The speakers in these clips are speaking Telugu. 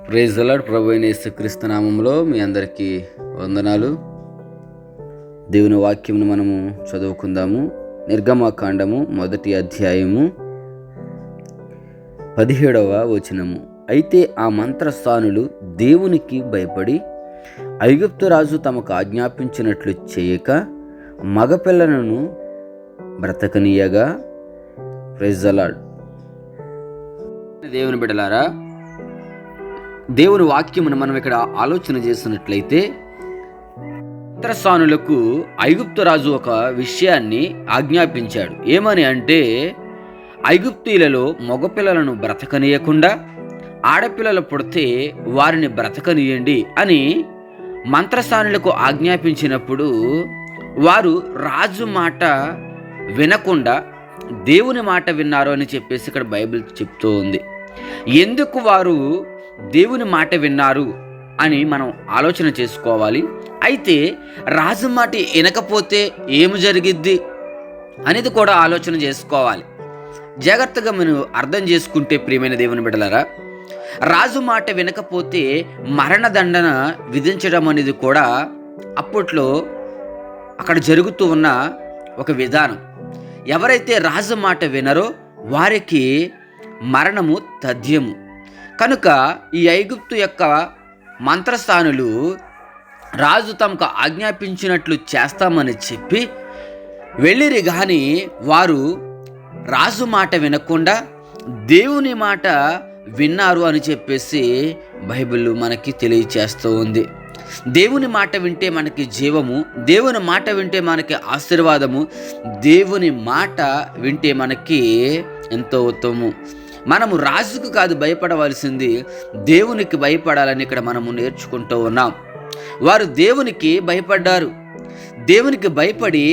Praise the lord. ప్రభు అయిన యేసుక్రీస్తు నామములో మీ అందరికీ వందనాలు. దేవుని వాక్యమును మనము చదువుకుందాము. నిర్గమకాండము 1వ అధ్యాయము 17వ వచనము. అయితే ఆ మంత్రస్థానులు దేవునికి భయపడి ఐగుప్తు రాజు తమకు ఆజ్ఞాపించినట్లు చేయక మగపిల్లలను బ్రతకనీయగా. Praise the lord. దేవుని బిడ్డలారా, దేవుని వాక్యమును మనం ఇక్కడ ఆలోచన చేసినట్లయితే మంత్రస్థానులకు ఐగుప్తు రాజు ఒక విషయాన్ని ఆజ్ఞాపించాడు. ఏమని అంటే, ఐగుప్తీయులలో మగపిల్లలను బ్రతకనీయకుండా ఆడపిల్లలు పుడితే వారిని బ్రతకనీయండి అని మంత్రస్థానులకు ఆజ్ఞాపించినప్పుడు వారు రాజు మాట వినకుండా దేవుని మాట విన్నారు అని చెప్పేసి ఇక్కడ బైబిల్ చెప్తూ ఉంది. ఎందుకు వారు దేవుని మాట విన్నారు అని మనం ఆలోచన చేసుకోవాలి. అయితే రాజు మాట వినకపోతే ఏమి జరిగిద్ది అనేది కూడా ఆలోచన చేసుకోవాలి. జాగ్రత్తగా మనం అర్థం చేసుకుంటే, ప్రియమైన దేవుని బిడ్డలారా, రాజు మాట వినకపోతే మరణదండన విధించడం అనేది కూడా అప్పట్లో అక్కడ జరుగుతూ ఉన్న ఒక విధానం. ఎవరైతే రాజు మాట వినరో వారికి మరణము తథ్యము. కనుక ఈ ఐగుప్తు యొక్క మంత్రస్థానులు రాజు తమకు ఆజ్ఞాపించినట్లు చేస్తామని చెప్పి వెళ్ళిరి, కానీ వారు రాజు మాట వినకుండా దేవుని మాట విన్నారు అని చెప్పేసి బైబిల్ మనకి తెలియచేస్తూ ఉంది. దేవుని మాట వింటే మనకి జీవము, దేవుని మాట వింటే మనకి ఆశీర్వాదము, దేవుని మాట వింటే మనకి ఎంతో ఉత్తమము. మనము రాజుకు కాదు భయపడవలసింది, దేవునికి భయపడాలని ఇక్కడ మనము నేర్చుకుంటూ ఉన్నాం. వారు దేవునికి భయపడ్డారు. దేవునికి భయపడి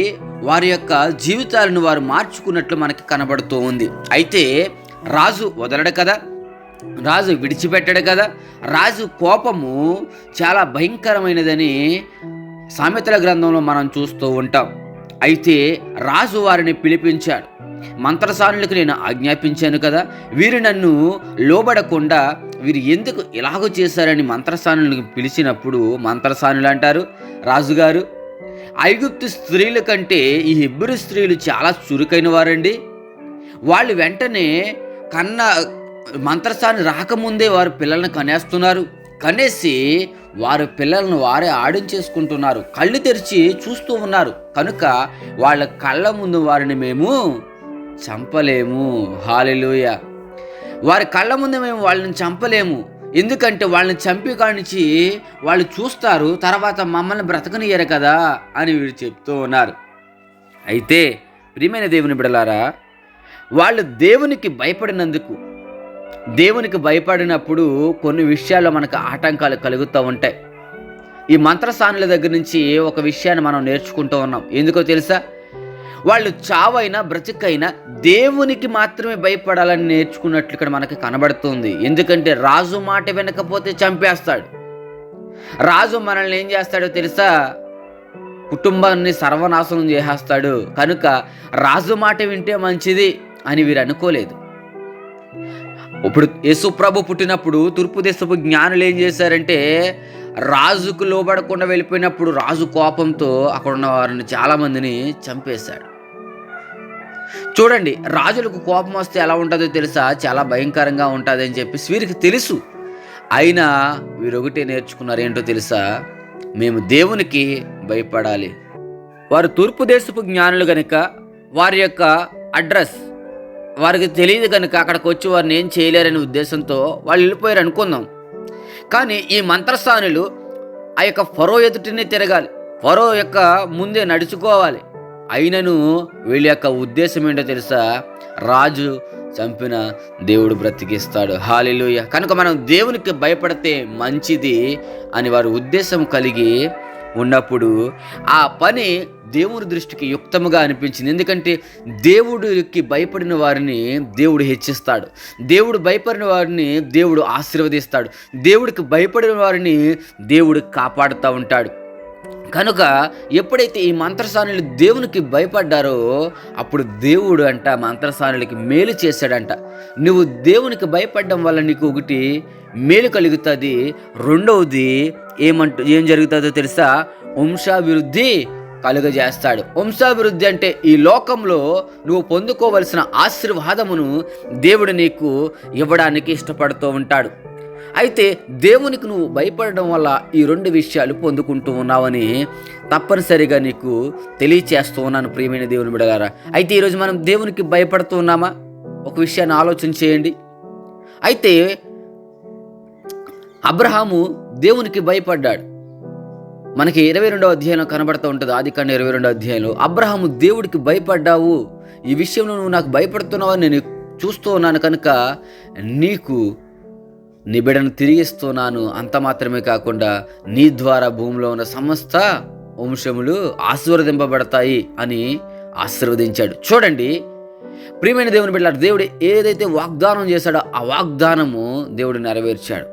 వారి యొక్క జీవితాలను వారు మార్చుకున్నట్లు మనకి కనబడుతూ ఉంది. అయితే రాజు వదలడు కదా, రాజు విడిచిపెట్టాడు కదా. రాజు కోపము చాలా భయంకరమైనదని సామెతల గ్రంథంలో మనం చూస్తూ ఉంటాం. అయితే రాజు వారిని పిలిపించాడు. మంత్రసానులకు నేను ఆజ్ఞాపించాను కదా, వీరు నన్ను లోబడకుండా వీరు ఎందుకు ఇలాగో చేశారని మంత్రసానులకు పిలిచినప్పుడు మంత్రసానులు అంటారు, రాజుగారు, ఐగుప్తు స్త్రీల కంటే ఈ హెబ్రీ స్త్రీలు చాలా చురుకైన వారండి. వాళ్ళు వెంటనే మంత్రసాని రాకముందే వారు పిల్లలను కనేస్తున్నారు. కనేసి వారి పిల్లలను వారే ఆడించేసుకుంటున్నారు. కళ్ళు తెరిచి చూస్తూ ఉన్నారు. కనుక వాళ్ళ కళ్ళ ముందు వారిని మేము చంపలేము. హల్లెలూయా. వారి కళ్ళ ముందు మేము వాళ్ళని చంపలేము. ఎందుకంటే వాళ్ళని చంపి కానించి వాళ్ళు చూస్తారు, తర్వాత మమ్మల్ని బ్రతకనియ్యరు కదా అని వీరు చెప్తూ ఉన్నారు. అయితే ప్రియమైన దేవుని బిడ్డలారా, వాళ్ళు దేవునికి భయపడినందుకు, దేవునికి భయపడినప్పుడు కొన్ని విషయాల్లో మనకు ఆటంకాలు కలుగుతూ ఉంటాయి. ఈ మంత్రస్థానుల దగ్గర నుంచి ఒక విషయాన్ని మనం నేర్చుకుంటూ ఉన్నాం. ఎందుకో తెలుసా? వాళ్ళు చావైనా బ్రతికైనా దేవునికి మాత్రమే భయపడాలని నేర్చుకున్నట్లు ఇక్కడ మనకి కనబడుతుంది. ఎందుకంటే రాజు మాట వినకపోతే చంపేస్తాడు. రాజు మనల్ని ఏం చేస్తాడో తెలుసా? కుటుంబాన్ని సర్వనాశనం చేసేస్తాడు. కనుక రాజు మాట వింటే మంచిది అని వీరు అనుకోలేదు. ఇప్పుడు యేసు ప్రభు పుట్టినప్పుడు తూర్పు దేశపు జ్ఞానులు ఏం చేశారంటే, రాజుకు లోబడకుండా వెళ్ళిపోయినప్పుడు రాజు కోపంతో అక్కడ ఉన్న వారిని చాలామందిని చంపేశాడు. చూడండి, రాజులకు కోపం వస్తే ఎలా ఉంటుందో తెలుసా? చాలా భయంకరంగా ఉంటుంది అని చెప్పి వీరికి తెలుసు. అయినా వీరు ఒకటే నేర్చుకున్నారు. ఏంటో తెలుసా? మేము దేవునికి భయపడాలి. వారు తూర్పు దేశపు జ్ఞానులు కనుక వారి యొక్క అడ్రస్ వారికి తెలియదు కనుక అక్కడికి వచ్చి వారిని ఏం చేయలేరనే ఉద్దేశంతో వాళ్ళు వెళ్ళిపోయారు అనుకుందాం. కానీ ఈ మంత్రస్థానులు ఆ యొక్క ఫరో ఎదుటినే తిరగాలి, ఫరో యొక్క ముందే నడుచుకోవాలి. అయినను వీళ్ళ యొక్క ఉద్దేశం ఏంటో తెలుసా? రాజు చంపిన దేవుడు బ్రతికిస్తాడు. హల్లెలూయా. కనుక మనం దేవునికి భయపడితే మంచిది అని వారి ఉద్దేశం కలిగి ఉన్నప్పుడు ఆ పని దేవుడి దృష్టికి యుక్తముగా అనిపించింది. ఎందుకంటే దేవుడికి భయపడిన వారిని దేవుడు హెచ్చిస్తాడు, దేవుడు భయపడిన వారిని దేవుడు ఆశీర్వదిస్తాడు, దేవుడికి భయపడిన వారిని దేవుడు కాపాడుతూ ఉంటాడు. కనుక ఎప్పుడైతే ఈ మంత్రసానులు దేవునికి భయపడ్డారో అప్పుడు దేవుడు మంత్రసానులకి మేలు చేశాడంట. నువ్వు దేవునికి భయపడడం వల్ల నీకు ఒకటి మేలు కలుగుతుంది. రెండవది ఏం జరుగుతుందో తెలుసా? వంశాభివృద్ధి కలుగజేస్తాడు. వంశాభివృద్ధి అంటే ఈ లోకంలో నువ్వు పొందుకోవలసిన ఆశీర్వాదమును దేవుడు నీకు ఇవ్వడానికి ఇష్టపడుతూ ఉంటాడు. అయితే దేవునికి నువ్వు భయపడడం వల్ల ఈ రెండు విషయాలు పొందుకుంటూ ఉన్నావని తప్పనిసరిగా నీకు తెలియచేస్తూ ఉన్నాను ప్రియమైన దేవుని బిడ్డలారా. అయితే ఈరోజు మనం దేవునికి భయపడుతూ ఉన్నామా? ఒక విషయాన్ని ఆలోచన చేయండి. అయితే అబ్రహాము దేవునికి భయపడ్డాడు. మనకి 22వ అధ్యాయంలో కనబడుతూ ఉంటుంది. ఆదికాండం 22వ అధ్యాయంలో అబ్రహాము దేవుడికి భయపడ్డావు, ఈ విషయంలో నువ్వు నాకు భయపడుతున్నావని నేను చూస్తూ ఉన్నాను కనుక నీకు నీ బిడ్డను తిరిగిస్తున్నాను. అంత మాత్రమే కాకుండా నీ ద్వారా భూమిలో ఉన్న సమస్త వంశములు ఆశీర్వదింపబడతాయి అని ఆశీర్వదించాడు. చూడండి ప్రియమైన దేవుని బిడ్డలారా, దేవుడు ఏదైతే వాగ్దానం చేశాడో ఆ వాగ్దానము దేవుడు నెరవేర్చాడు.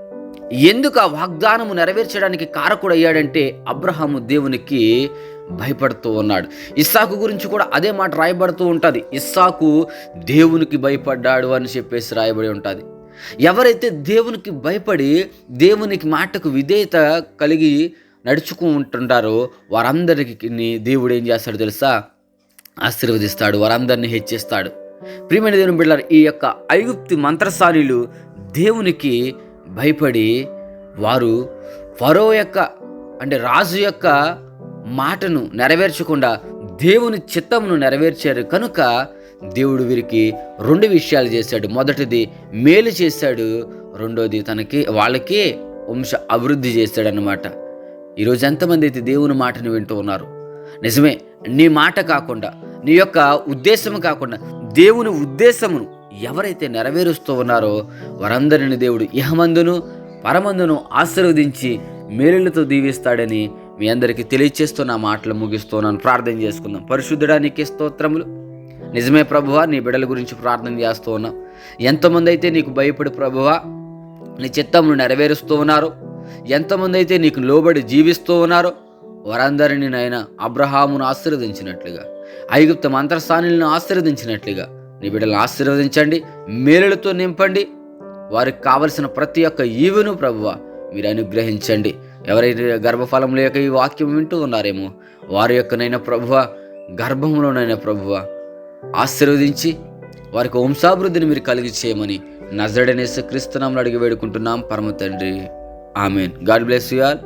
ఎందుకు ఆ వాగ్దానము నెరవేర్చడానికి కారకుడు అయ్యాడంటే అబ్రహాము దేవునికి భయపడుతూ ఉన్నాడు. ఇస్సాకు గురించి కూడా అదే మాట రాయబడుతూ ఉంటుంది. ఇస్సాకు దేవునికి భయపడ్డాడు అని చెప్పేసి రాయబడి ఉంటుంది. ఎవరైతే దేవునికి భయపడి దేవునికి మాటకు విధేయత కలిగి నడుచుకుంటుంటారో వారందరికీ దేవుడు ఏం చేస్తాడు తెలుసా? ఆశీర్వదిస్తాడు, వారందరినీ హెచ్చిస్తాడు. ప్రియమైన దేవుని బిడ్డలారా, ఈ యొక్క ఐగుప్తు మంత్రసానులు దేవునికి భయపడి వారు ఫరో యొక్క అంటే రాజు యొక్క మాటను నెరవేర్చకుండా దేవుని చిత్తమును నెరవేర్చారు కనుక దేవుడు వీరికి రెండు విషయాలు చేశాడు. మొదటిది మేలు చేశాడు, రెండోది వాళ్ళకి వంశ అభివృద్ధి చేశాడనమాట. ఈరోజు ఎంతమంది అయితే దేవుని మాటను వింటూ ఉన్నారు? నిజమే, నీ మాట కాకుండా నీ యొక్క ఉద్దేశము కాకుండా దేవుని ఉద్దేశమును ఎవరైతే నెరవేరుస్తూ ఉన్నారో వారందరిని దేవుడు ఇహమందును పరమందును ఆశీర్వదించి మేలులతో దీవిస్తాడని మీ అందరికీ తెలియచేస్తున్న మాటలు ముగిస్తున్నాను. ప్రార్థన చేసుకుందాం. పరిశుద్ధుడా నీకే స్తోత్రములు. నిజమే ప్రభువా, నీ బిడ్డల గురించి ప్రార్థన చేస్తూ ఉన్నాం. ఎంతమంది అయితే నీకు భయపడి ప్రభువా నీ చిత్తమును నెరవేరుస్తూ ఉన్నారో, ఎంతమంది అయితే నీకు లోబడి జీవిస్తూ ఉన్నారో వారందరినీ నాయన అబ్రహామును ఆశీర్వదించినట్లుగా, ఐగుప్తు మంత్రస్థానులను ఆశీర్వదించినట్లుగా నీ బిడ్డలను ఆశీర్వదించండి, మేలులతో నింపండి. వారికి కావలసిన ప్రతి ఒక్క ఈవును ప్రభువా మీరు అనుగ్రహించండి. ఎవరైతే గర్భఫలం లేక ఈ వాక్యం వింటూ ఉన్నారేమో వారి యొక్కనైనా ప్రభువా గర్భంలోనైనా ప్రభువా ఆశీర్వదించి వారికి వంశాభివృద్ధిని మీరు కలిగి చేయమని నజరేయుడైన యేసు క్రీస్తు నామములో అడిగి వేడుకుంటున్నాం పరమ తండ్రి. Amen. God bless you all.